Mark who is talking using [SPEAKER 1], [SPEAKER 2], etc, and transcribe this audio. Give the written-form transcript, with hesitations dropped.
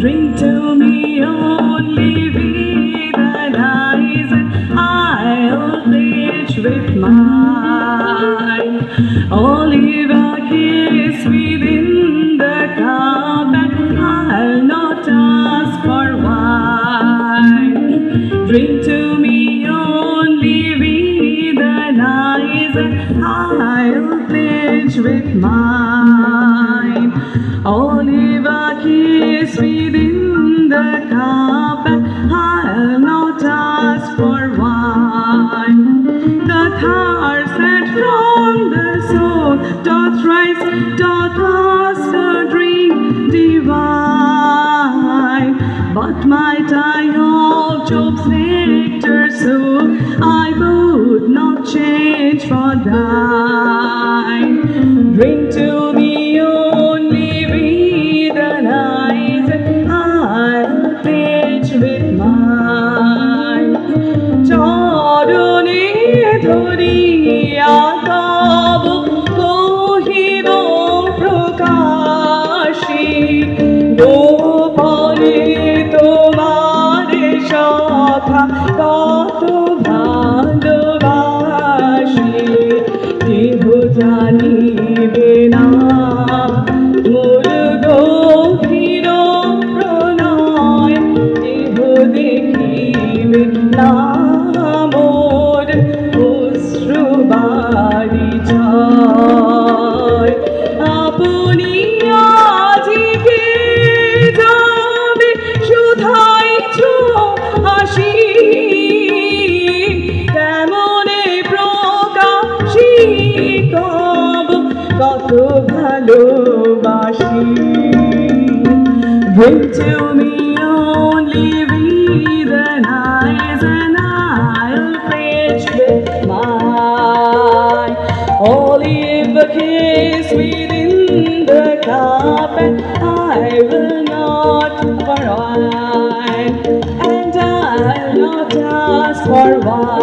[SPEAKER 1] Drink to me only with an eyes, and I'll pledge with mine. Olive a kiss within the cup, and I'll not ask for wine. Drink to me only with an eyes, and I'll pledge with mine. Olive a kiss within the cup, and I'll not ask for wine. The thirst that from the soul doth rise, doth ask a drink divine. But might I of Job's nectar so, I would not change for thine. Drink to me only with an eyes, and I'll pledge with mine. চরণে ধরিয়া তব কহিব প্রকাশী, গোপনে তোমার সখা কত ভালোবাসি। কেহ জানিবে না মোর গভীর প্রণয়, কেহ দেখিবে না মোর অশ্রু বারিজয়। আপনি আজিকে যাবে শুধাইছ হাসি, কেমনে প্রকাশী কব কত ভালোবাসি। Bring to me only with an eyes, and I'll pledge with mine. Olive a kiss within the cup, and I will not for wine, and I'll not ask for wine.